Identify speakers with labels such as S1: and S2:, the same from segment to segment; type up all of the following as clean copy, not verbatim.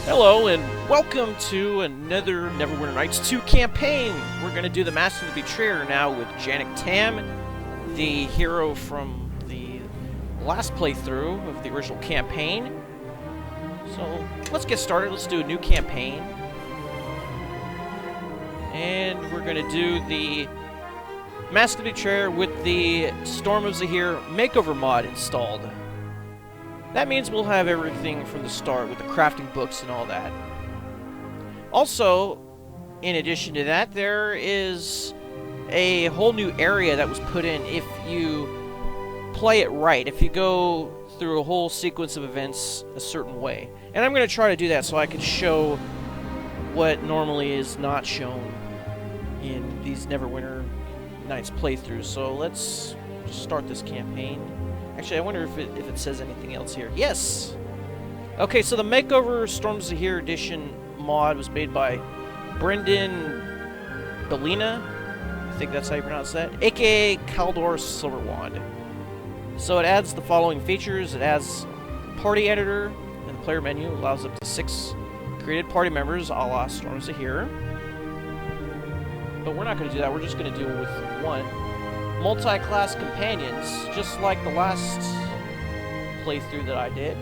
S1: Hello and welcome to another Neverwinter Nights 2 campaign. We're going to do the Master of the Betrayer now with Janak Tam, the hero from the last playthrough of the original campaign. So let's get started. Let's do a new campaign. And we're going to do the Master of the Betrayer with the Storm of Zehir Makeover Mod installed. That means we'll have everything from the start with the crafting books and all that. Also, in addition to that, there is a whole new area that was put in if you play it right, if you go through a whole sequence of events a certain way. And I'm going to try to do that so I can show what normally is not shown in these Neverwinter Nights playthroughs. So let's start this campaign. Actually, I wonder if it says anything else here. Yes! Okay, so the Makeover Storm Zehir Edition mod was made by Brendan Bellina. I think that's how you pronounce that. A.k.a. Kaldor Silverwand. So it adds the following features. It adds Party Editor in the player menu. Allows up to 6 created party members a la Storm Zehir. But we're not going to do that. We're just going to do it with one. Multi-class companions, just like the last playthrough that I did.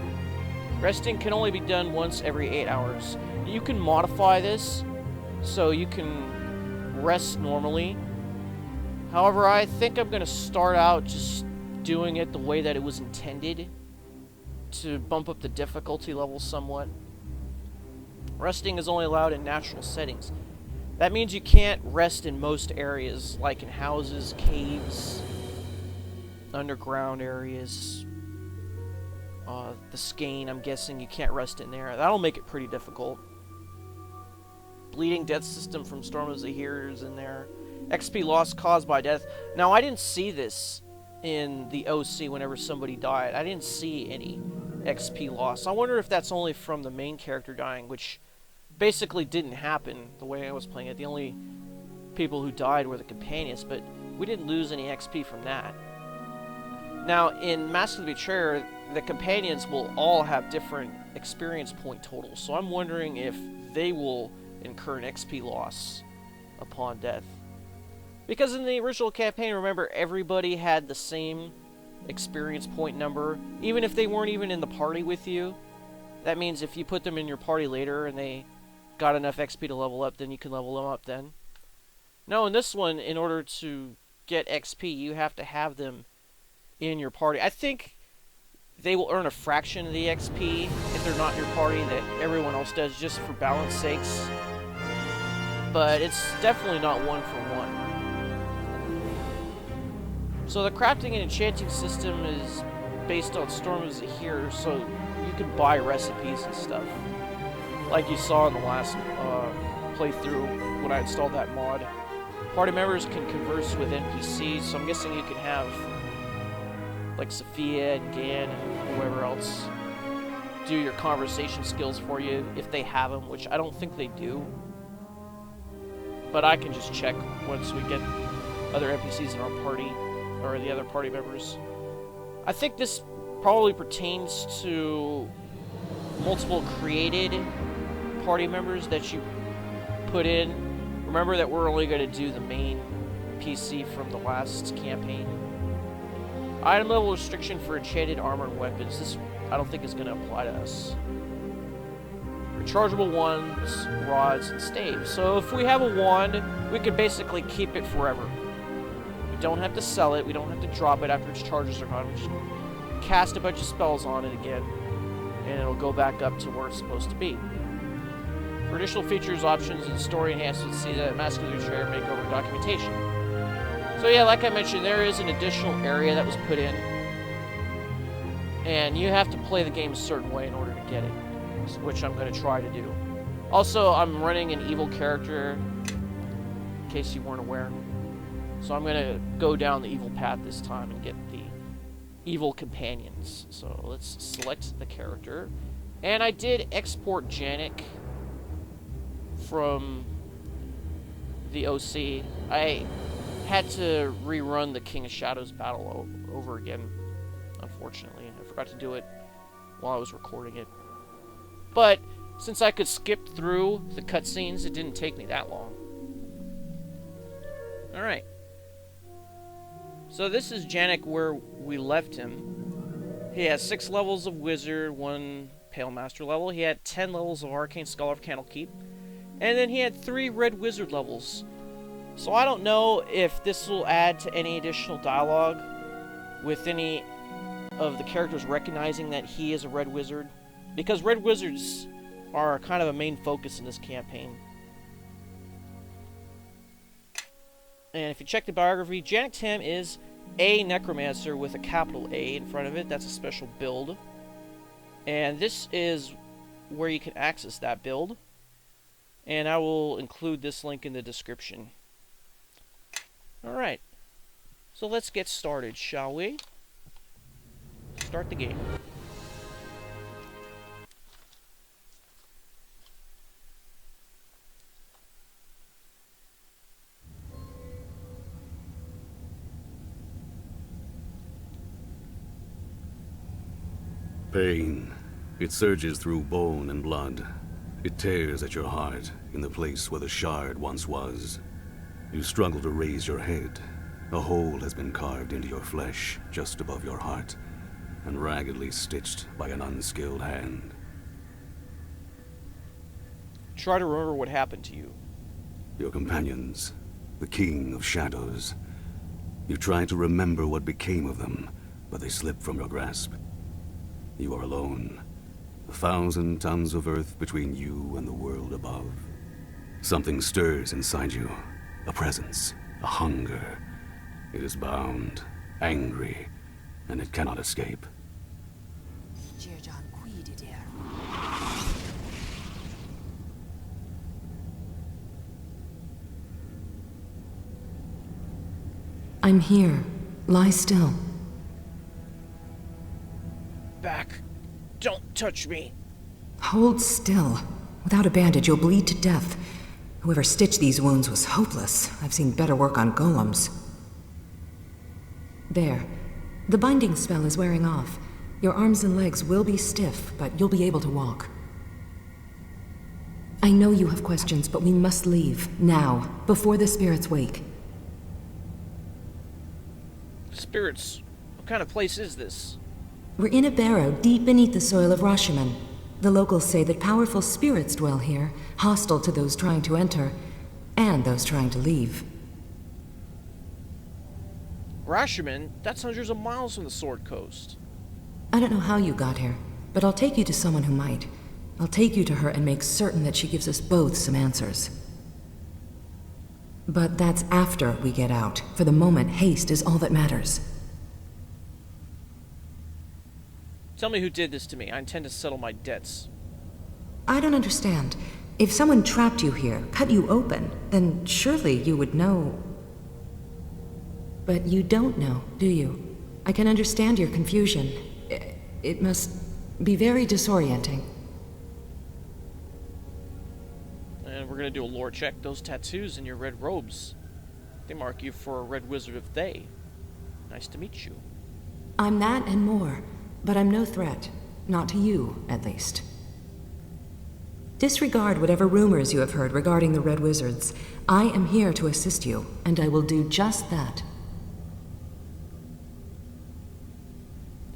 S1: Resting can only be done once every 8 hours. You can modify this so you can rest normally. However, I think I'm going to start out just doing it the way that it was intended to bump up the difficulty level somewhat. Resting is only allowed in natural settings. That means you can't rest in most areas, like in houses, caves, underground areas. The skein, I'm guessing you can't rest in there. That'll make it pretty difficult. Bleeding death system from Storm of Zehir is in there. XP loss caused by death. Now, I didn't see this in the OC whenever somebody died. I didn't see any XP loss. I wonder if that's only from the main character dying, which basically didn't happen the way I was playing it. The only people who died were the companions, but we didn't lose any XP from that. Now, in Master of the Betrayer, the companions will all have different experience point totals, so I'm wondering if they will incur an XP loss upon death. Because in the original campaign, remember, everybody had the same experience point number, even if they weren't even in the party with you. That means if you put them in your party later and they got enough XP to level up, then you can level them up then. No, in this one, in order to get XP, you have to have them in your party. I think they will earn a fraction of the XP if they're not in your party that everyone else does, just for balance sakes. But it's definitely not one for one. So the crafting and enchanting system is based on Storm of Zehir, so you can buy recipes and stuff. Like you saw in the last playthrough when I installed that mod. Party members can converse with NPCs, so I'm guessing you can have like Sofia and Gan and whoever else do your conversation skills for you if they have them, which I don't think they do. But I can just check once we get other NPCs in our party, or the other party members. I think this probably pertains to multiple created party members that you put in. Remember that we're only going to do the main PC from the last campaign. Item level restriction for enchanted armor and weapons. This, I don't think, is going to apply to us. Rechargeable wands, rods, and staves. So if we have a wand, we can basically keep it forever. We don't have to sell it. We don't have to drop it after its charges are gone. We just cast a bunch of spells on it again, and it'll go back up to where it's supposed to be. For additional features, options, and story enhancements, see the Master of the Betrayer Makeover documentation. So yeah, like I mentioned, there is an additional area that was put in, and you have to play the game a certain way in order to get it, which I'm going to try to do. Also, I'm running an evil character, in case you weren't aware. So I'm going to go down the evil path this time and get the evil companions. So let's select the character. And I did export Janak from the OC. I had to rerun the King of Shadows battle over again, unfortunately. I forgot to do it while I was recording it. But Since I could skip through the cutscenes, it didn't take me that long. Alright. So this is Janak where we left him. He has 6 levels of Wizard, 1 Pale Master level. He had 10 levels of Arcane Scholar of Candlekeep. And then he had 3 Red Wizard levels. So I don't know if this will add to any additional dialogue with any of the characters recognizing that he is a Red Wizard. Because Red Wizards are kind of a main focus in this campaign. And if you check the biography, Janak Tam is a Necromancer with a capital A in front of it. That's a special build. And this is where you can access that build. And I will include this link in the description. Alright. So let's get started, shall we? Start the game.
S2: Pain. It surges through bone and blood. It tears at your heart in the place where the shard once was. You struggle to raise your head. A hole has been carved into your flesh just above your heart, and raggedly stitched by an unskilled hand.
S1: Try to remember what happened to you.
S2: Your companions, the King of Shadows. You try to remember what became of them, but they slip from your grasp. You are alone. 1,000 tons of earth between you and the world above. Something stirs inside you. A presence. A hunger. It is bound. Angry. And it cannot escape.
S3: I'm here. Lie still.
S1: Back. Don't touch me.
S3: Hold still. Without a bandage, you'll bleed to death. Whoever stitched these wounds was hopeless. I've seen better work on golems. There. The binding spell is wearing off. Your arms and legs will be stiff, but you'll be able to walk. I know you have questions, but we must leave. Now. Before the spirits wake.
S1: Spirits? What kind of place is this?
S3: We're in a barrow deep beneath the soil of Rashemen. The locals say that powerful spirits dwell here, hostile to those trying to enter, and those trying to leave.
S1: Rashemen? That's hundreds of miles from the Sword Coast.
S3: I don't know how you got here, but I'll take you to someone who might. I'll take you to her and make certain that she gives us both some answers. But that's after we get out. For the moment, haste is all that matters.
S1: Tell me who did this to me. I intend to settle my debts.
S3: I don't understand. If someone trapped you here, cut you open, then surely you would know. But you don't know, do you? I can understand your confusion. It must be very disorienting.
S1: And we're gonna do a lore check. Those tattoos in your red robes, they mark you for a Red Wizard of Thay. Nice to meet you.
S3: I'm that and more. But I'm no threat. Not to you, at least. Disregard whatever rumors you have heard regarding the Red Wizards. I am here to assist you, and I will do just that.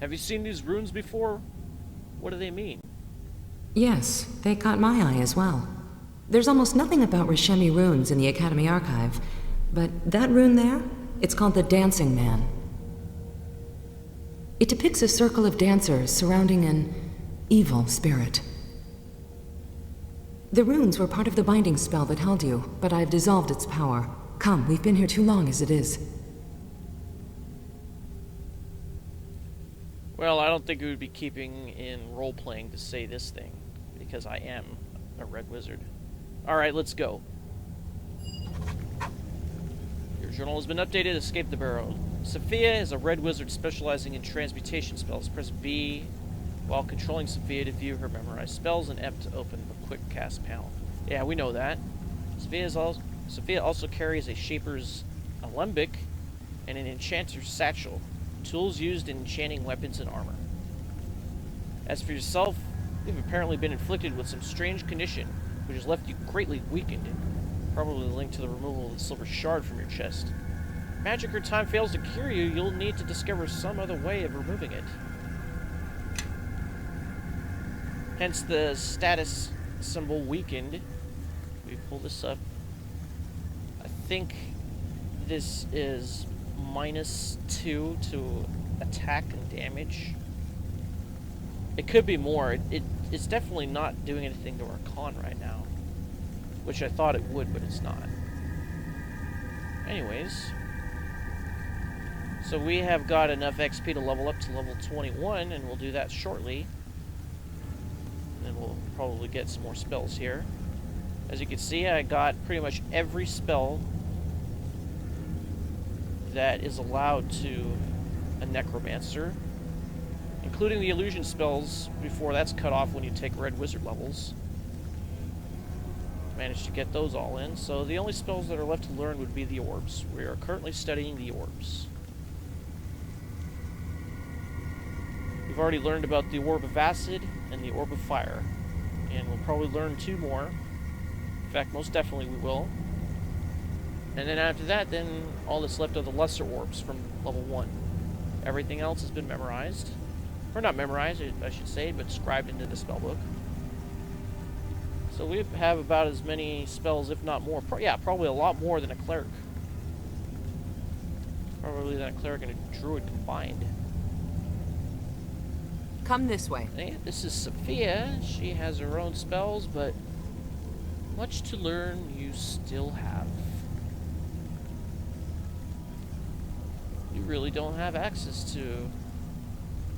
S1: Have you seen these runes before? What do they mean?
S3: Yes, they caught my eye as well. There's almost nothing about Rashemen runes in the Academy archive, but that rune there, it's called the Dancing Man. It depicts a circle of dancers surrounding an evil spirit. The runes were part of the binding spell that held you, but I've dissolved its power. Come, we've been here too long as it is.
S1: Well, I don't think it would be keeping in role-playing to say this thing, because I am a Red Wizard. Alright, let's go. Your journal has been updated. Escape the barrow. Sofia is a Red Wizard specializing in transmutation spells. Press B while controlling Sofia to view her memorized spells and F to open the quick cast panel. Yeah, we know that. Sofia also carries a Shaper's Alembic and an Enchanter's Satchel, tools used in enchanting weapons and armor. As for yourself, You've apparently been inflicted with some strange condition, which has left you greatly weakened. Probably linked to the removal of the silver shard from your chest. Magic or time fails to cure you, you'll need to discover some other way of removing it. Hence the status symbol weakened. We pull this up. I think this is -2 to attack and damage. It could be more. It's definitely not doing anything to our con right now. Which I thought it would, but it's not. Anyways. So we have got enough XP to level up to level 21, and we'll do that shortly. And then we'll probably get some more spells here. As you can see, I got pretty much every spell that is allowed to a Necromancer, including the illusion spells before that's cut off when you take red wizard levels. Managed to get those all in, so the only spells that are left to learn would be the orbs. We are currently studying the orbs. We've already learned about the Orb of Acid and the Orb of Fire, and we'll probably learn 2 more. In fact, most definitely we will. And then after that, then all that's left are the lesser orbs from level 1. Everything else has been memorized. Or not memorized, I should say, but scribed into the spellbook. So we have about as many spells, if not more. Yeah, probably a lot more than a cleric. Probably than a cleric and a druid combined.
S4: Come this way.
S1: And this is Sofia. She has her own spells, but much to learn you still have. You really don't have access to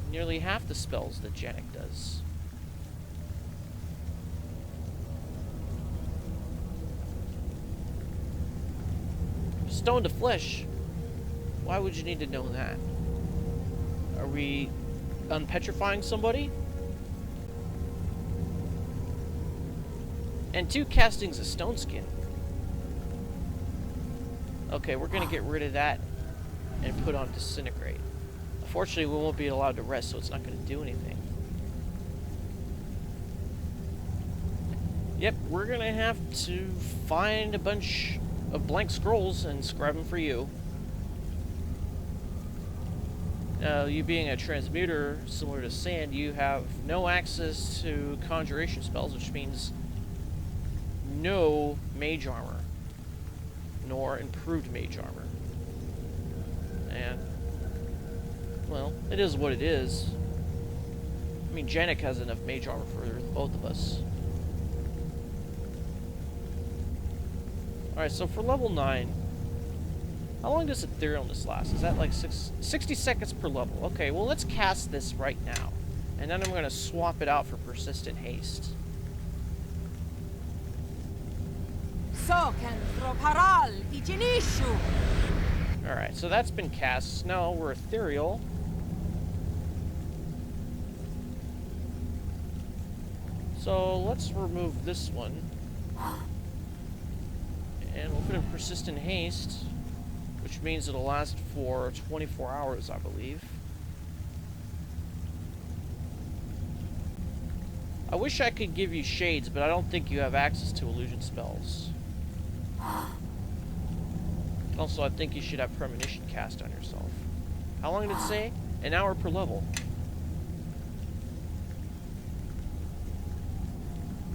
S1: nearly half the spells that Janak does. Stone to flesh. Why would you need to know that? Are we unpetrifying somebody? And 2 castings of stone skin. Okay, we're gonna get rid of that and put on disintegrate. Unfortunately, we won't be allowed to rest, so it's not gonna do anything. Yep, we're gonna have to find a bunch of blank scrolls and scribe them for you. Now, you being a transmuter, similar to Sand, you have no access to conjuration spells, which means no mage armor, nor improved mage armor. And, well, it is what it is. I mean, Janak has enough mage armor for both of us. Alright, so for level 9, how long does etherealness last? Is that like 60 seconds per level? Okay, well let's cast this right now. And then I'm going to swap it out for persistent haste. Alright, so that's been cast. Now we're ethereal. So let's remove this one. And we'll put in persistent haste, which means it'll last for 24 hours, I believe. I wish I could give you shades, but I don't think you have access to illusion spells. Also, I think you should have premonition cast on yourself. How long did it say? An hour per level.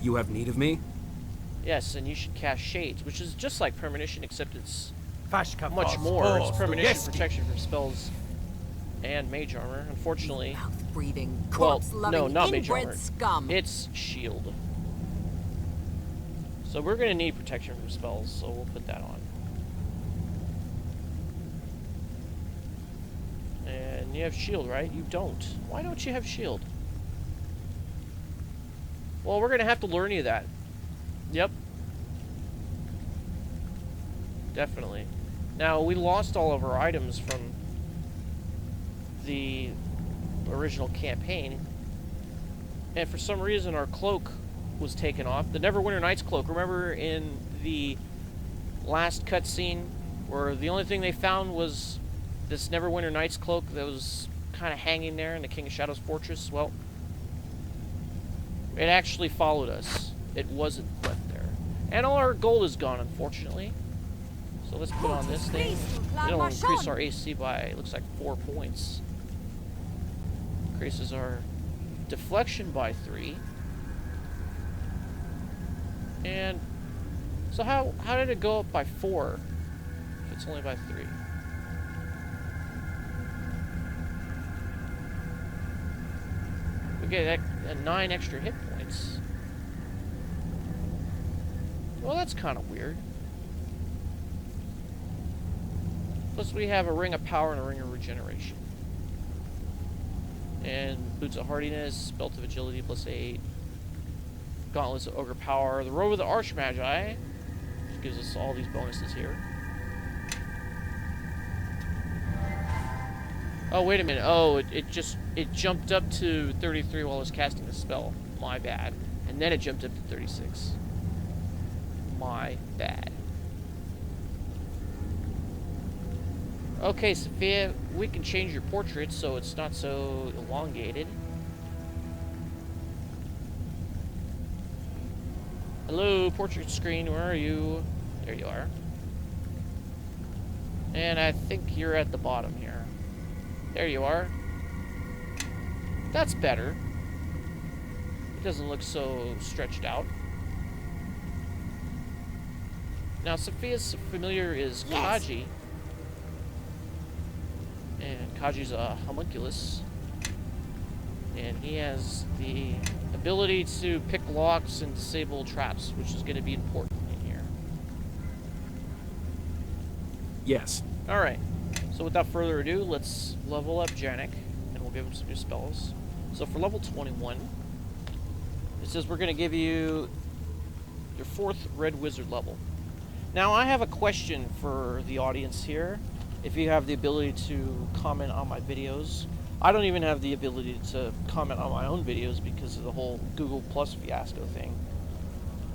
S5: You have need of me?
S1: Yes, and you should cast shades, which is just like premonition, except it's
S6: much
S1: much more. It's premonition, protection from spells, and mage armor. Unfortunately,
S4: Mouth-breathing,
S1: well,
S4: corpse-loving,
S1: no, not mage
S4: inbred
S1: armor.
S4: scum.
S1: It's shield. So we're gonna need protection from spells, so we'll put that on. And you have shield, right? You don't. Why don't you have shield? Well, we're gonna have to learn you that. Yep. Definitely. Now, we lost all of our items from the original campaign. And for some reason, our cloak was taken off. The Neverwinter Nights cloak. Remember in the last cutscene where the only thing they found was this Neverwinter Nights cloak that was kind of hanging there in the King of Shadows fortress? Well, It actually followed us. It wasn't left there. And all our gold is gone, unfortunately. So let's put on this thing. It'll increase our AC by, looks like 4 points. Increases our deflection by 3. And so how did it go up by 4 if it's only by 3? We get 9 extra hit points. Well, that's kind of weird. Plus we have a ring of power and a ring of regeneration. And boots of hardiness, belt of agility plus 8. Gauntlets of ogre power. The robe of the archmagi, which gives us all these bonuses here. Oh, wait a minute. Oh, it jumped up to 33 while I was casting the spell. My bad. And then it jumped up to 36. My bad. Okay, Sophia, we can change your portrait so it's not so elongated. Hello, portrait screen, where are you? There you are. And I think you're at the bottom here. There you are. That's better. It doesn't look so stretched out. Now, Sophia's familiar is Kaji. And Kaji's a homunculus. And he has the ability to pick locks and disable traps, which is going to be important in here.
S5: Yes.
S1: Alright. So without further ado, let's level up Janak, and we'll give him some new spells. So for level 21, it says we're going to give you your 4th Red Wizard level. Now, I have a question for the audience here. If you have the ability to comment on my videos. I don't even have the ability to comment on my own videos because of the whole Google Plus fiasco thing.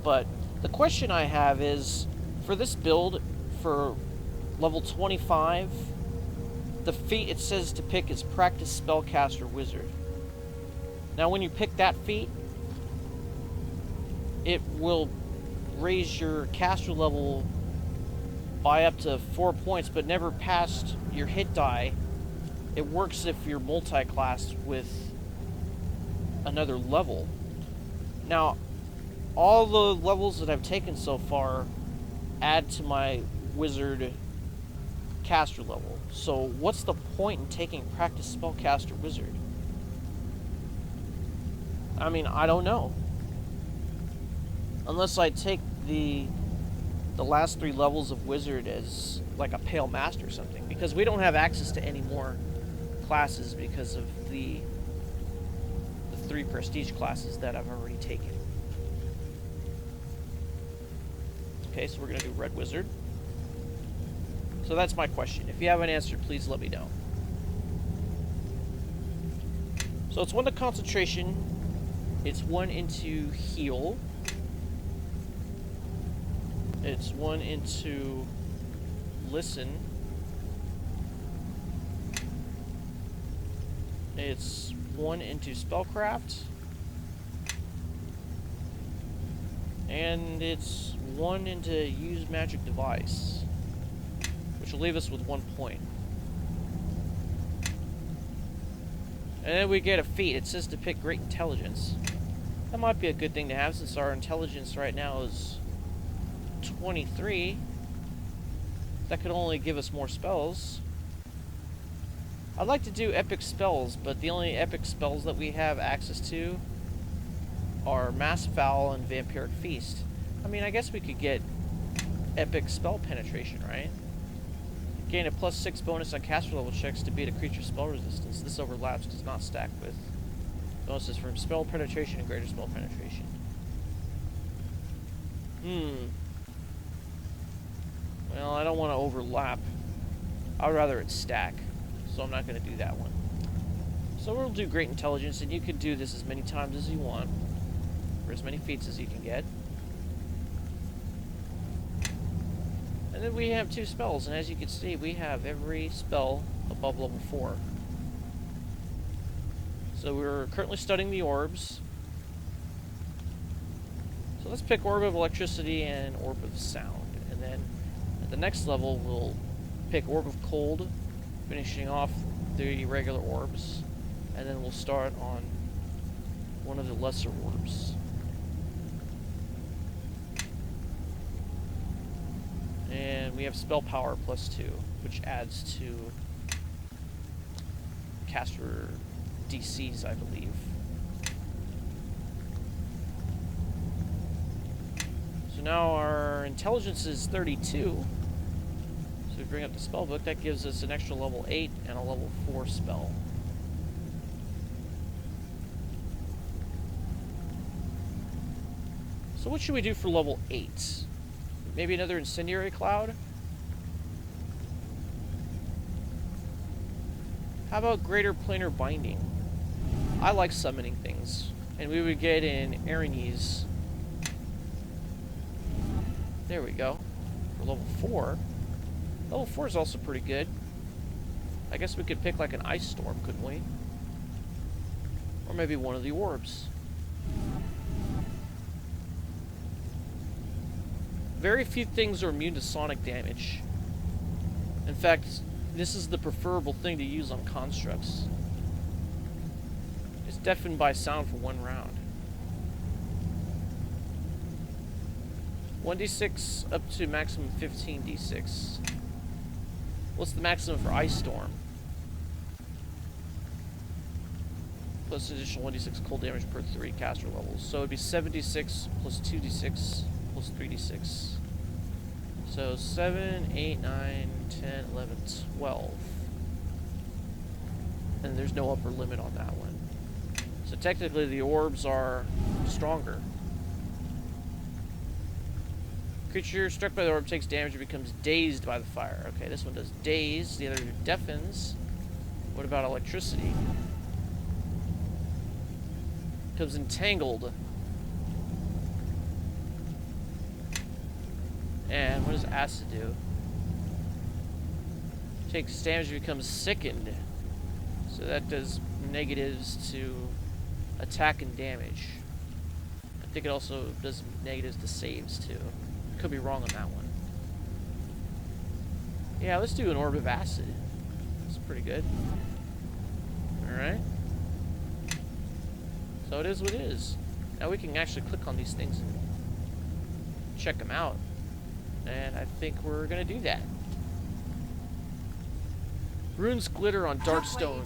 S1: But the question I have is, for this build, for level 25, the feat it says to pick is Practice Spellcaster Wizard. Now, when you pick that feat, it will raise your caster level by up to 4 points, but never past your hit die. It works if you're multi-classed with another level. Now, all the levels that I've taken so far add to my wizard caster level. So what's the point in taking Practice Spellcaster Wizard? I mean, I don't know. Unless I take the last 3 levels of Wizard as like a Pale Master or something. Because we don't have access to any more classes because of the 3 prestige classes that I've already taken. Okay, so we're going to do Red Wizard. So that's my question. If you have an answer, please let me know. So it's 1 to concentration. It's 1 into heal. It's 1 into listen. It's 1 into spellcraft. And it's 1 into use magic device, which will leave us with 1 point. And then we get a feat. It says to pick Great Intelligence. That might be a good thing to have since our intelligence right now is 23. That could only give us more spells. I'd like to do epic spells, but the only epic spells that we have access to are Mass Foul and Vampiric Feast. I mean, I guess we could get epic spell penetration, right? Gain a +6 bonus on caster level checks to beat a creature's spell resistance. This overlaps, does not stack with bonuses from spell penetration and greater spell penetration. Well, I don't want to overlap. I would rather it stack, so I'm not going to do that one. So we'll do Great Intelligence, and you can do this as many times as you want, for as many feats as you can get. And then we have 2 spells, and as you can see, we have every spell above level 4. So we're currently studying the orbs. So let's pick Orb of Electricity and Orb of Sound. And then at the next level, we'll pick Orb of Cold, finishing off the regular orbs. And then we'll start on one of the lesser orbs. And we have Spell Power +2, which adds to caster DCs, I believe. So now our intelligence is 32. So we bring up the Spellbook. That gives us an extra level 8 and a level 4 spell. So what should we do for level 8? Maybe another Incendiary Cloud? How about Greater Planar Binding? I like summoning things. And we would get in Aranes. There we go. For level 4. Level 4 is also pretty good. I guess we could pick like an Ice Storm, couldn't we? Or maybe one of the orbs. Very few things are immune to sonic damage. In fact, this is the preferable thing to use on constructs. It's deafened by sound for 1 round. 1d6 up to maximum 15d6. What's the maximum for Ice Storm? Plus additional 1d6 cold damage per 3 caster levels. So it'd be 7d6 plus 2d6 plus 3d6. So 7, 8, 9, 10, 11, 12. And there's no upper limit on that one. So technically the orbs are stronger. Creature struck by the orb takes damage and becomes dazed by the fire. Okay, this one does daze. The other deafens. What about electricity? Becomes entangled. And what does acid do? Takes damage and becomes sickened. So that does negatives to attack and damage. I think it also does negatives to saves too. Could be wrong on that one. Yeah, let's do an Orb of Acid. That's pretty good. Alright. So it is what it is. Now we can actually click on these things and check them out. And I think we're going to do that. Runes glitter on dark stone,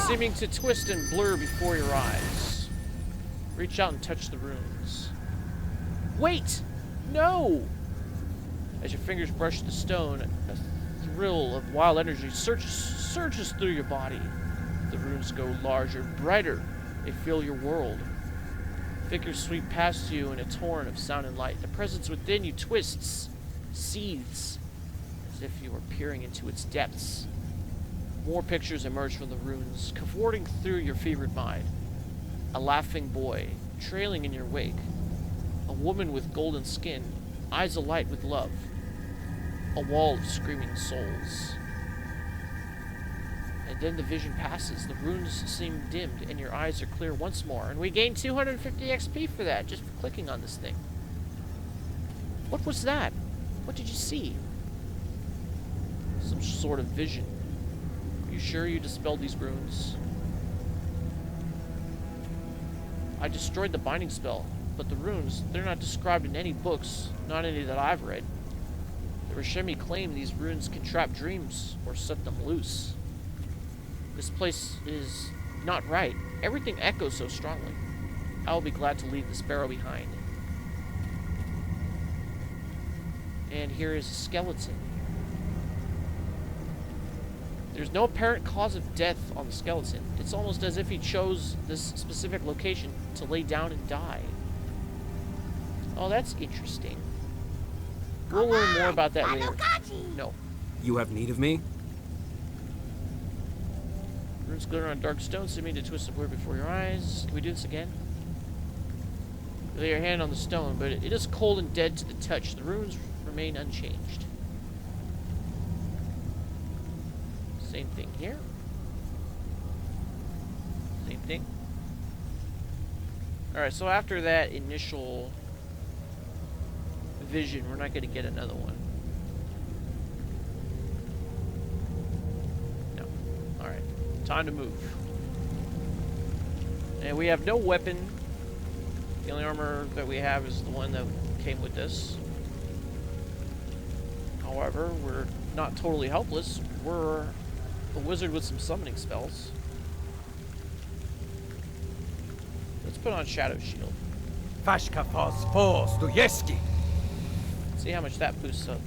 S1: seeming to twist and blur before your eyes. Reach out and touch the runes. Wait! No! As your fingers brush the stone, a thrill of wild energy surges through your body. The runes go larger, brighter. They fill your world. Figures sweep past you in a torrent of sound and light. The presence within you twists, seethes, as if you were peering into its depths. More pictures emerge from the runes, cavorting through your fevered mind. A laughing boy, trailing in your wake. A woman with golden skin, eyes alight with love. A wall of screaming souls. And then the vision passes. The runes seem dimmed, and your eyes are clear once more. And we gain 250 XP for that, just for clicking on this thing. What was that? What did you see? Some sort of vision. Are you sure you dispelled these runes? I destroyed the binding spell, but the runes, they're not described in any books, not any that I've read. The Rashemen claim these runes can trap dreams or set them loose. This place is not right. Everything echoes so strongly. I will be glad to leave this barrow behind. And here is a skeleton. There's no apparent cause of death on the skeleton. It's almost as if he chose this specific location to lay down and die. Oh, that's interesting. We'll learn more about that later. No.
S5: You have need of me?
S1: Runes glitter on dark stone, seeming to twist and blur before your eyes. Can we do this again? Lay your hand on the stone, but it is cold and dead to the touch. The runes remain unchanged. Same thing here. Same thing. Alright, so after that initial vision, we're not going to get another one. No. Alright. Time to move. And we have no weapon. The only armor that we have is the one that came with this. However, we're not totally helpless. We're a wizard with some summoning spells. Let's put on Shadow Shield. See how much that boosts up.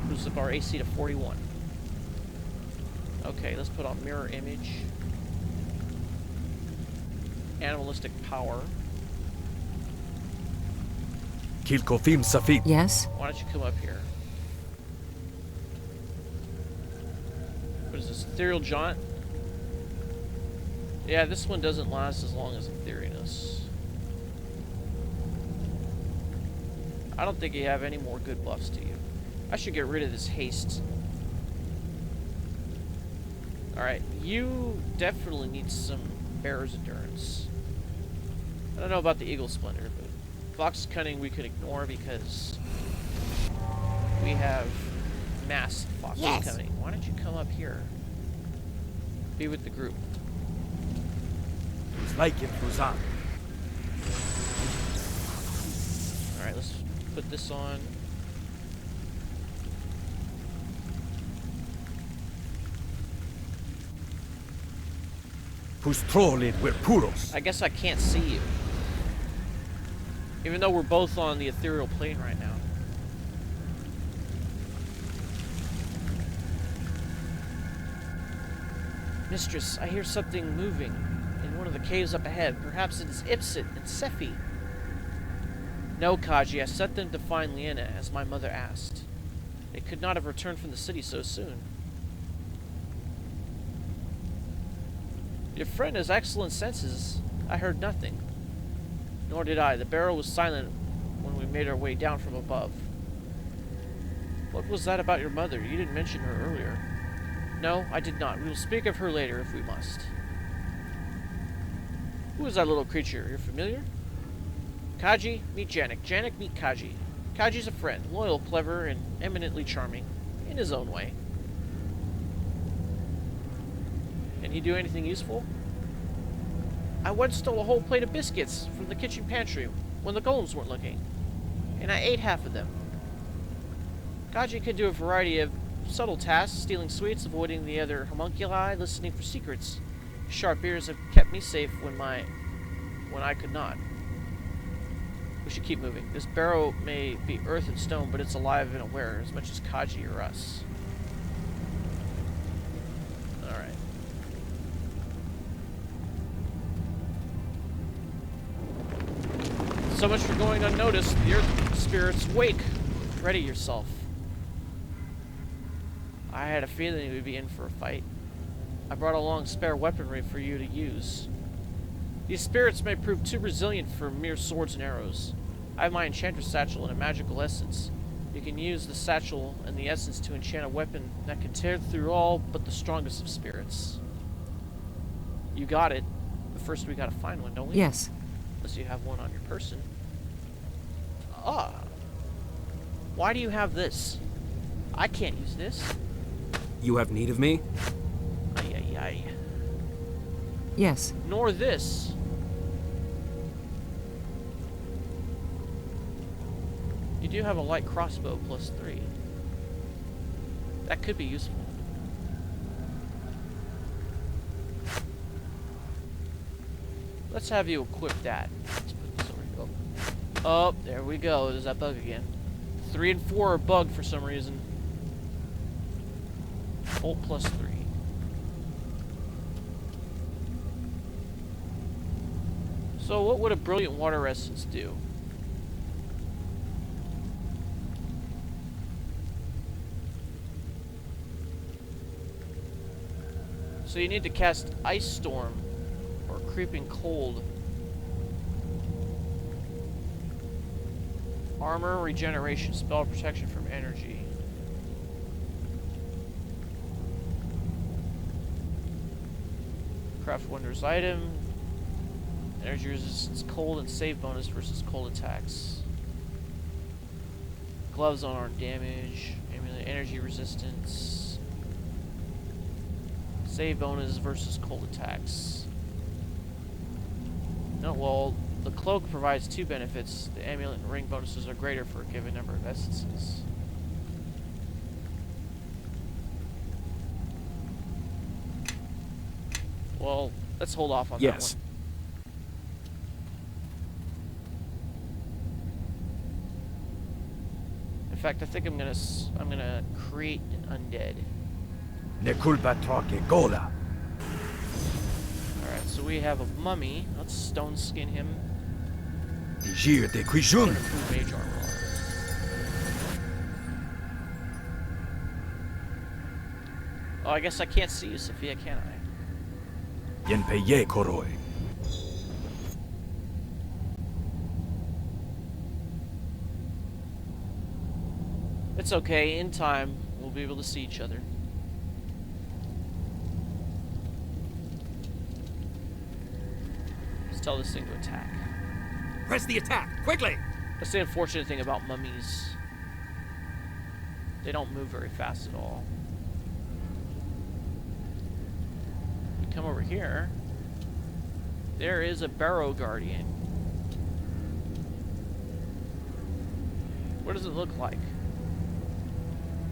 S1: Boosts up our AC to 41. Okay, let's put on Mirror Image. Animalistic Power.
S3: Yes?
S1: Why don't you come up here? What is this? Ethereal Jaunt? Yeah, this one doesn't last as long as Etherealness. I don't think you have any more good buffs to you. I should get rid of this haste. Alright, you definitely need some Bearer's Endurance. I don't know about the Eagle Splendor, but Fox Cunning we could ignore because we have mass Fox Cunning. Why don't you come up here? Be with the group.
S5: Like it, Fuzan.
S1: Alright, let's put this on. I guess I can't see you. Even though we're both on the ethereal plane right now. Mistress, I hear something moving in one of the caves up ahead. Perhaps it is Ipsit and Sefi. No, Kaji, I sent them to find Liena, as my mother asked. They could not have returned from the city so soon. Your friend has excellent senses. I heard nothing. Nor did I. The barrow was silent when we made our way down from above. What was that about your mother? You didn't mention her earlier. No, I did not. We will speak of her later if we must. Who is that little creature? You're familiar? Kaji, meet Janak. Janak, meet Kaji. Kaji's a friend. Loyal, clever, and eminently charming. In his own way. Can he do anything useful? I once stole a whole plate of biscuits from the kitchen pantry when the golems weren't looking. And I ate half of them. Kaji can do a variety of subtle tasks, stealing sweets, avoiding the other homunculi, listening for secrets. His sharp ears have kept me safe when I could not. We should keep moving. This barrow may be earth and stone, but it's alive and aware as much as Kaji or us. Alright. So much for going unnoticed. The earth spirits wake. Ready yourself. I had a feeling we'd be in for a fight. I brought along spare weaponry for you to use. These spirits may prove too resilient for mere swords and arrows. I have my enchantress satchel and a magical essence. You can use the satchel and the essence to enchant a weapon that can tear through all but the strongest of spirits. You got it. But first we gotta find one, don't we?
S3: Yes.
S1: Unless you have one on your person. Ah. Why do you have this? I can't use this.
S5: You have need of me?
S1: Ay, ay, ay.
S3: Yes.
S1: Nor this. You do have a light crossbow +3. That could be useful. Let's have you equip that. Let's put this over here. Oh, there we go. There's that bug again. 3 and 4 are bugged for some reason. Bolt +3. So what would a brilliant water essence do? So you need to cast Ice Storm or Creeping Cold. Armor, regeneration, spell protection from energy. Craft Wondrous item. Energy resistance, cold, and save bonus versus cold attacks. Gloves on arm damage. Amulet energy resistance. Save bonus versus cold attacks. No, well, the cloak provides 2 benefits. The amulet and ring bonuses are greater for a given number of essences. Well, let's hold off on that one. In fact, I think I'm gonna create an undead.
S6: Ne culpa troche gola.
S1: Alright, so we have a mummy. Let's stone skin him.
S6: Zehir de Quijun.
S1: Put mage armor on. Oh, I guess I can't see you, Sofia, can I?
S6: Yen peye koroi.
S1: It's okay, in time, we'll be able to see each other. Let's tell this thing to attack.
S5: Press the attack, quickly!
S1: That's the unfortunate thing about mummies. They don't move very fast at all. We come over here. There is a barrow guardian. What does it look like?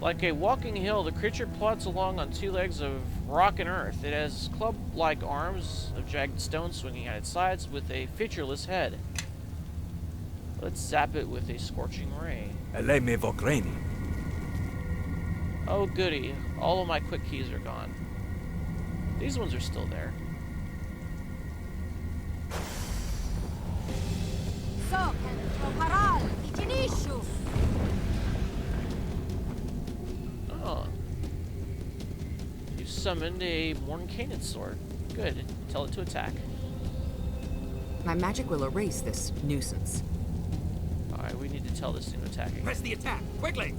S1: Like a walking hill, the creature plods along on 2 legs of rock and earth. It has club-like arms of jagged stone swinging at its sides with a featureless head. Let's zap it with a scorching ray.
S6: Ele me vogreni.
S1: Oh goody, all of my quick keys are gone. These ones are still there. Oh. You summoned a Mordenkainen sword. Good. Tell it to attack.
S4: My magic will erase this nuisance.
S1: Alright, we need to tell this thing to attack again.
S5: Press the attack, quickly!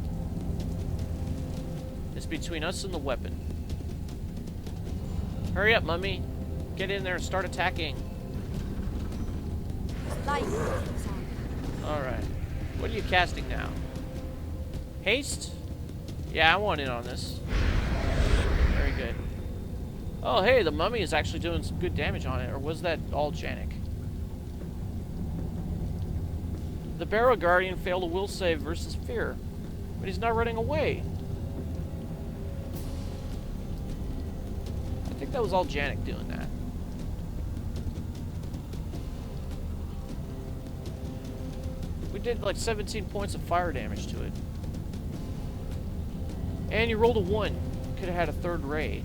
S1: It's between us and the weapon. Hurry up, mummy. Get in there and start attacking. Alright. What are you casting now? Haste? Yeah, I want in on this. Very good. Oh, hey, the mummy is actually doing some good damage on it. Or was that all Janak? The Barrow Guardian failed a will save versus fear. But he's not running away. I think that was all Janak doing that. We did like 17 points of fire damage to it. And you rolled a 1. Could have had a 3rd ray.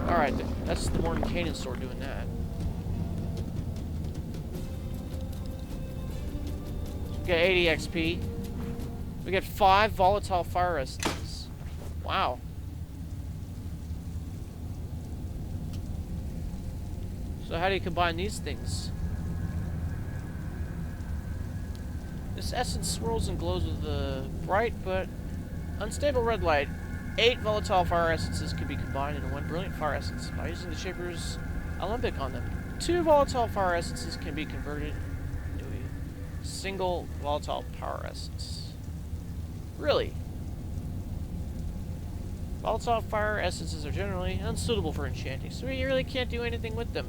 S1: Alright, that's the Mordenkainen sword doing that. We got 80 XP. We got 5 Volatile Fire essences. Wow. So how do you combine these things? This essence swirls and glows with a bright but unstable red light. 8 volatile fire essences can be combined into 1 brilliant fire essence by using the Shaper's alembic on them. 2 volatile fire essences can be converted into a single volatile power essence. Really? Volatile fire essences are generally unsuitable for enchanting, so you really can't do anything with them.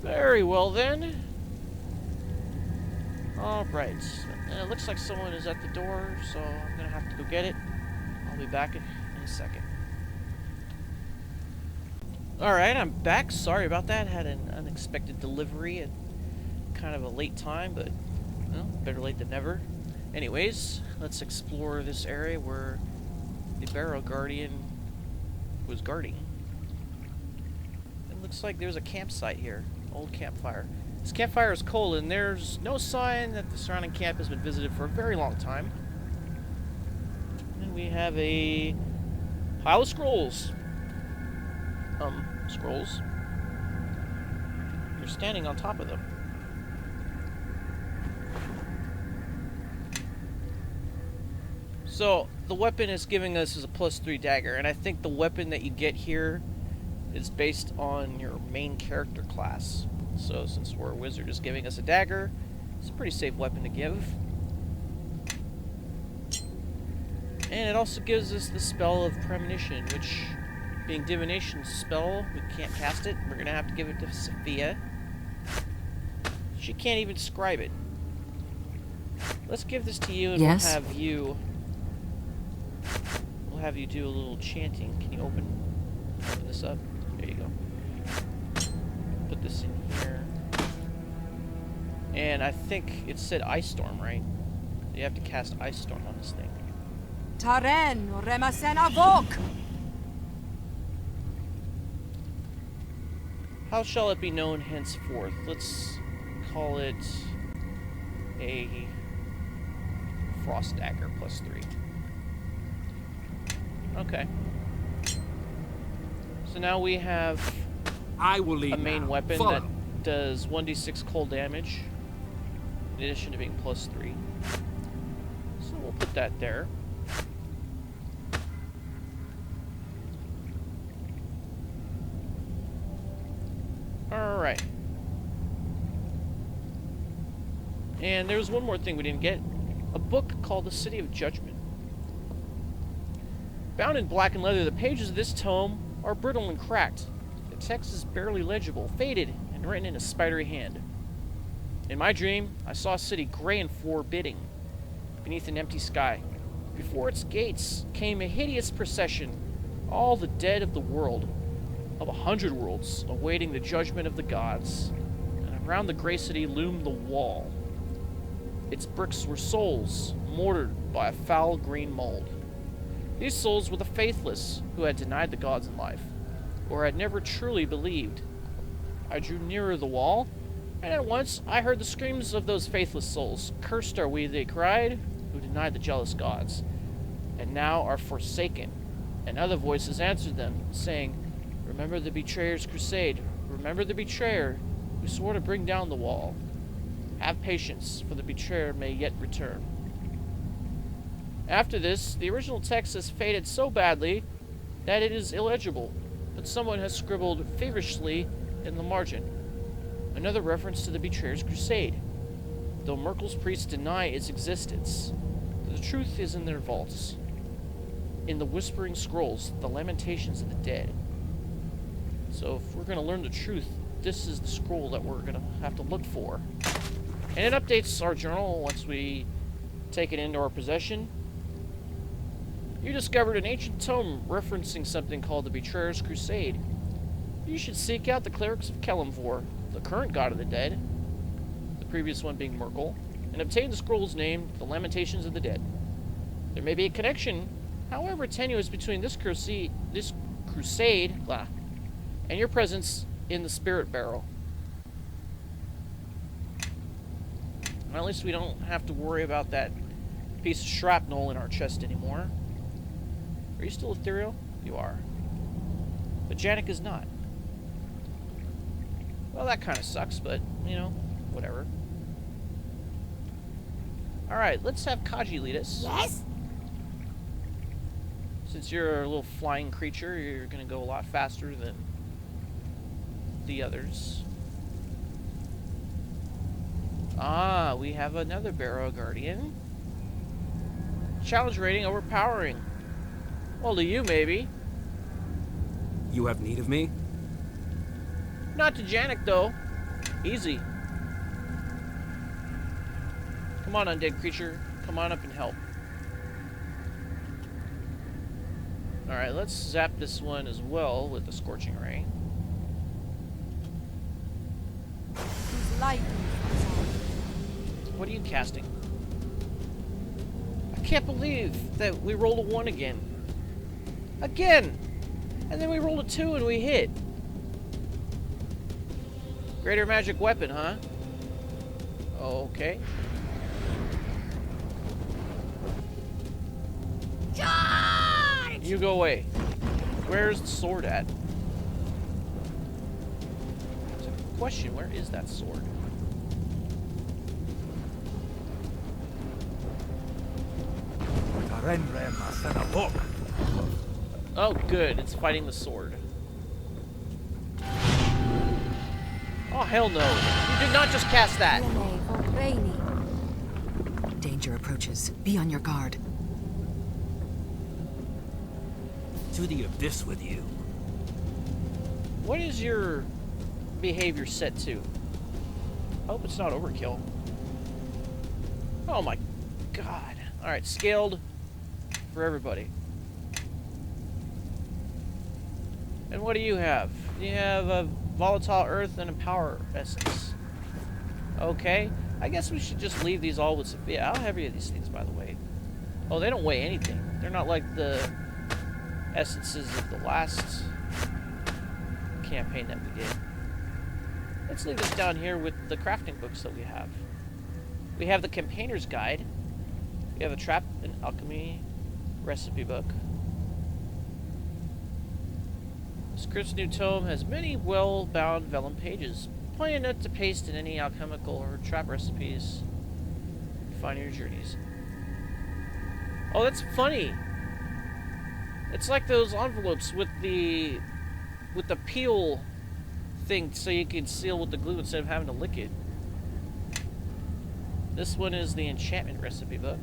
S1: Very well then. Alright, it looks like someone is at the door, so I'm gonna have to go get it. I'll be back in a second. Alright, I'm back. Sorry about that. Had an unexpected delivery at kind of a late time, but, well, better late than never. Anyways, let's explore this area where the Barrow Guardian was guarding. It looks like there's a campsite here. Old campfire. This campfire is cold, and there's no sign that the surrounding camp has been visited for a very long time. And we have a pile of scrolls. Scrolls. You're standing on top of them. So, the weapon it's giving us is a +3 dagger, and I think the weapon that you get here is based on your main character class. So, since we're a wizard is giving us a dagger, it's a pretty safe weapon to give. And it also gives us the spell of premonition, which, being divination's spell, we can't cast it. We're gonna have to give it to Safiya. She can't even describe it. Let's give this to you, and
S3: Yes?
S1: we'll have you do a little chanting. Can you open this up? There you go. Put this in here. And I think it said Ice Storm, right? You have to cast Ice Storm on this thing.
S4: Taren Remasen Avok!
S1: How shall it be known henceforth? Let's call it a Frost Dagger +3. Okay. So now we have
S5: I will lead
S1: a main
S5: now.
S1: weapon
S5: Follow.
S1: that does 1d6 cold damage, in addition to being +3. So we'll put that there. Alright. And there was one more thing we didn't get. A book called The City of Judgement. Bound in black and leather, the pages of this tome are brittle and cracked. The text is barely legible, faded, and written in a spidery hand. In my dream, I saw a city gray and forbidding, beneath an empty sky. Before its gates came a hideous procession, all the dead of the world, of 100 worlds, awaiting the judgment of the gods. And around the gray city loomed the wall. Its bricks were souls, mortared by a foul green mold. These souls were the faithless who had denied the gods in life, or had never truly believed. I drew nearer the wall, and at once I heard the screams of those faithless souls. Cursed are we, they cried, who denied the jealous gods, and now are forsaken. And other voices answered them, saying, Remember the betrayer's crusade. Remember the betrayer who swore to bring down the wall. Have patience, for the betrayer may yet return. After this, the original text has faded so badly that it is illegible, but someone has scribbled feverishly in the margin another reference to the betrayer's crusade, though Merkel's priests deny its existence. The truth is in their vaults, in the whispering scrolls, the lamentations of the dead. So if we're going to learn the truth, this is the scroll that we're going to have to look for. And it updates our journal once we take it into our possession. You discovered an ancient tome referencing something called the Betrayer's Crusade. You should seek out the clerics of Kelemvor, the current god of the dead, the previous one being Merkel, and obtain the scrolls named The Lamentations of the Dead. There may be a connection, however tenuous, between this crusade and your presence in the spirit barrow. Well, at least we don't have to worry about that piece of shrapnel in our chest anymore. Are you still ethereal? You are. But Janak is not. Well, that kind of sucks, but, you know, whatever. Alright, let's have Kaji lead us.
S4: Yes?
S1: Since you're a little flying creature, you're going to go a lot faster than the others. Ah, we have another Barrow Guardian. Challenge rating overpowering. Well, to you, maybe.
S5: You have need of me?
S1: Not to Janak, though. Easy. Come on, undead creature. Come on up and help. Alright, let's zap this one as well with the Scorching Ray.
S4: Whose light
S1: What are you casting? I can't believe that we rolled a 1 again. Again! And then we rolled a 2 and we hit. Greater magic weapon, huh? Okay.
S4: Charge!
S1: You go away. Where's the sword at? It's a question, where is that sword?
S6: Renre Masanabok.
S1: Oh, good. It's fighting the sword. Oh, hell no. You did not just cast that.
S4: Danger approaches. Be on your guard.
S6: To the abyss with you.
S1: What is your behavior set to? I hope it's not overkill. Oh my god. Alright, scaled for everybody. And what do you have? You have a volatile earth and a power essence. Okay. I guess we should just leave these all with Sofia. How heavy are these things, by the way? Oh, they don't weigh anything. They're not like the essences of the last campaign that we did. Let's leave this down here with the crafting books that we have. We have the Campaigner's Guide. We have a Trap and Alchemy recipe book. Script's new tome has many well-bound vellum pages, plenty enough to paste in any alchemical or trap recipes. Find your journeys. Oh, that's funny. It's like those envelopes with the peel thing, so you can seal with the glue instead of having to lick it. This one is the enchantment recipe book.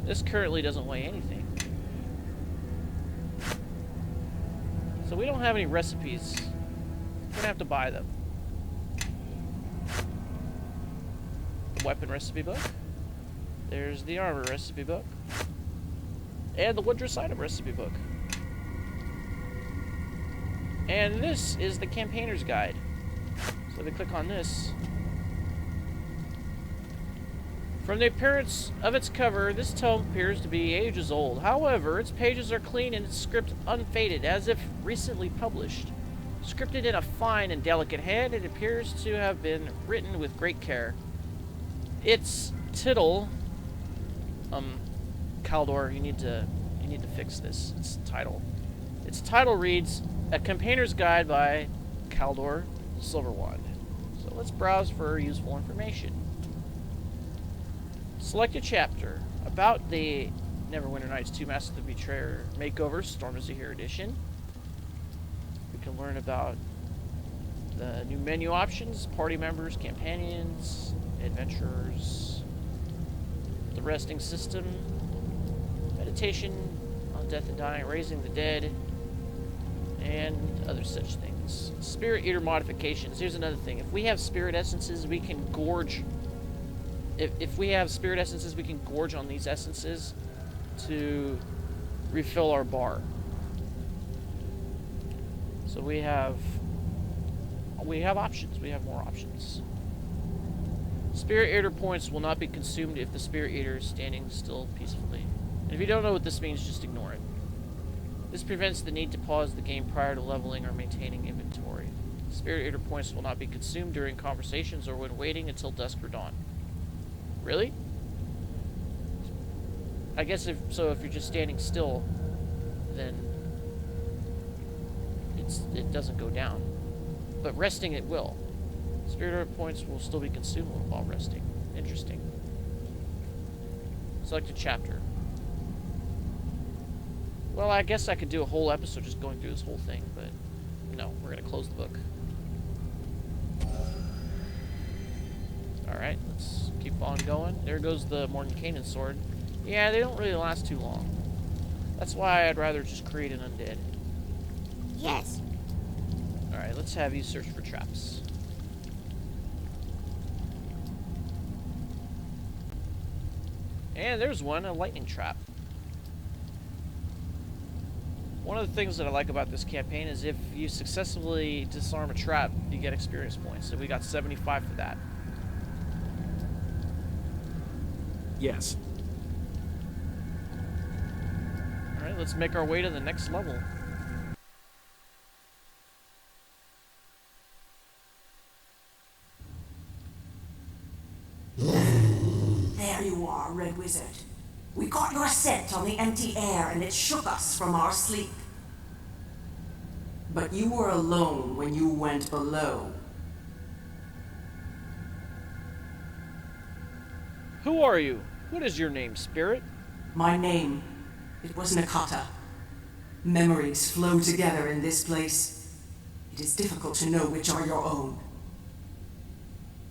S1: This currently doesn't weigh anything. So we don't have any recipes. We're gonna have to buy them. The weapon recipe book. There's the armor recipe book. And the wondrous item recipe book. And this is the Campaigner's Guide. So if we click on this. From the appearance of its cover, this tome appears to be ages old. However, its pages are clean and its script unfaded, as if recently published. Scripted in a fine and delicate hand, it appears to have been written with great care. Its title, Kaldor, you need to fix this. Its title reads A Campaigner's Guide by Kaldor Silverwand. So let's browse for useful information. Select a chapter about the Neverwinter Nights 2 Master of the Betrayer Makeover Storm of Zehir Edition. We can learn about the new menu options, party members, companions, adventurers, the resting system, meditation on death and dying, raising the dead, and other such things. Spirit Eater modifications. Here's another thing. If we have spirit essences, we can gorge. If we have spirit essences, we can gorge on these essences to refill our bar. So we have options. We have more options. Spirit Eater points will not be consumed if the Spirit Eater is standing still peacefully. And if you don't know what this means, just ignore it. This prevents the need to pause the game prior to leveling or maintaining inventory. Spirit Eater points will not be consumed during conversations or when waiting until dusk or dawn. Really? I guess if you're just standing still, then it doesn't go down. But resting it will. Spirit points will still be consumed while resting. Interesting. Select a chapter. Well, I guess I could do a whole episode just going through this whole thing, but no, we're gonna close the book. Alright, let's keep on going. There goes the Mordenkainen sword. Yeah, they don't really last too long. That's why I'd rather just create an undead.
S7: Yes.
S1: Alright, let's have you search for traps. And there's one, a lightning trap. One of the things that I like about this campaign is if you successfully disarm a trap, you get experience points. So we got 75 for that.
S5: Yes.
S1: Alright, let's make our way to the next level.
S7: There you are, Red Wizard. We caught your scent on the empty air and it shook us from our sleep. But you were alone when you went below.
S1: Who are you? What is your name, spirit?
S7: My name, it was Nakata. Memories flow together in this place. It is difficult to know which are your own.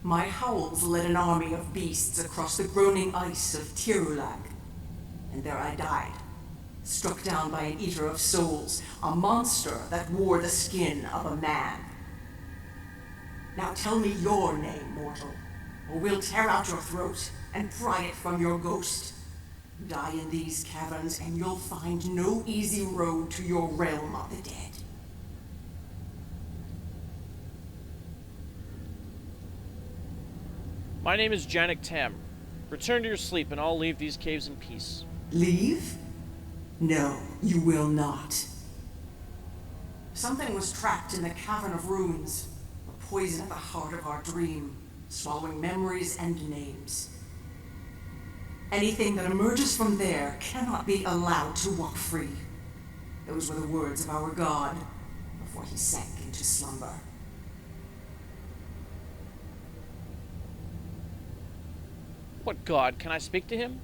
S7: My howls led an army of beasts across the groaning ice of Tirulag. And there I died, struck down by an eater of souls, a monster that wore the skin of a man. Now tell me your name, mortal, or we'll tear out your throat and pry it from your ghost. Die in these caverns and you'll find no easy road to your realm of the dead.
S1: My name is Janak Tam. Return to your sleep and I'll leave these caves in peace.
S7: Leave? No, you will not. Something was trapped in the Cavern of Runes, a poison at the heart of our dream, swallowing memories and names. Anything that emerges from there cannot be allowed to walk free. Those were the words of our god before he sank into slumber.
S1: What god? Can I speak to him?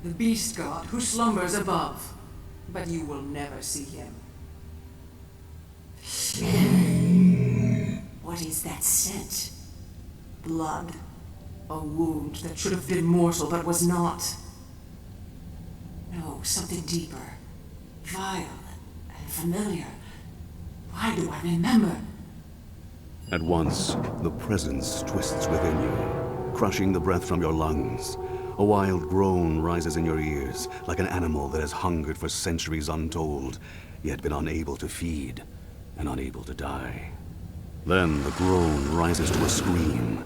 S7: The beast god who slumbers above, but you will never see him. What is that scent? Blood. A wound that should have been mortal but was not. No, something deeper. Vile and familiar. Why do I remember?
S2: At once, the presence twists within you, crushing the breath from your lungs. A wild groan rises in your ears, like an animal that has hungered for centuries untold, yet been unable to feed and unable to die. Then the groan rises to a scream.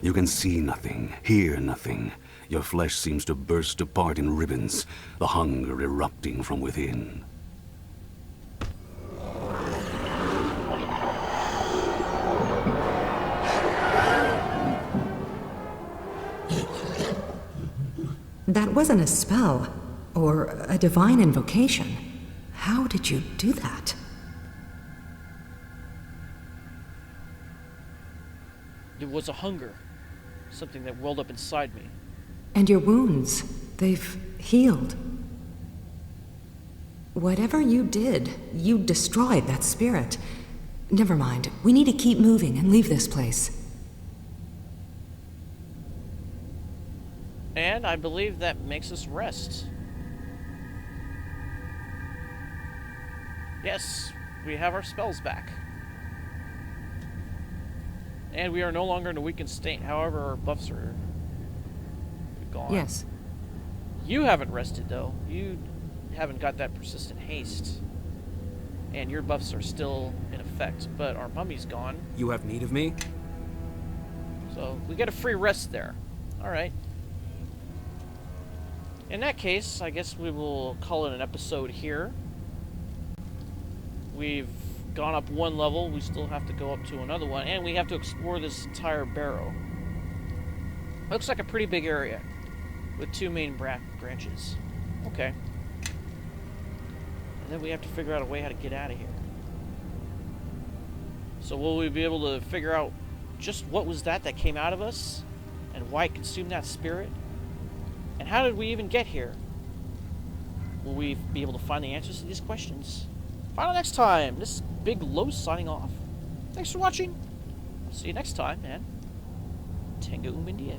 S2: You can see nothing, hear nothing. Your flesh seems to burst apart in ribbons, the hunger erupting from within.
S3: That wasn't a spell, or a divine invocation. How did you do that?
S1: It was a hunger. Something that welled up inside me.
S3: And your wounds, they've healed. Whatever you did, you destroyed that spirit. Never mind, we need to keep moving and leave this place.
S1: And I believe that makes us rest. Yes, we have our spells back. And we are no longer in a weakened state. However, our buffs are gone.
S4: Yes.
S1: You haven't rested, though. You haven't got that persistent haste. And your buffs are still in effect. But our mummy's gone.
S5: You have need of me?
S1: So we get a free rest there. Alright. In that case, I guess we will call it an episode here. We've gone up one level, we still have to go up to another one, and we have to explore this entire barrow. Looks like a pretty big area, with two main branches. Okay. And then we have to figure out a way how to get out of here. So will we be able to figure out just what was that came out of us? And why it consumed that spirit? And how did we even get here? Will we be able to find the answers to these questions? Find out next time. This is Big Low signing off. Thanks for watching. See you next time, man. Tenga India.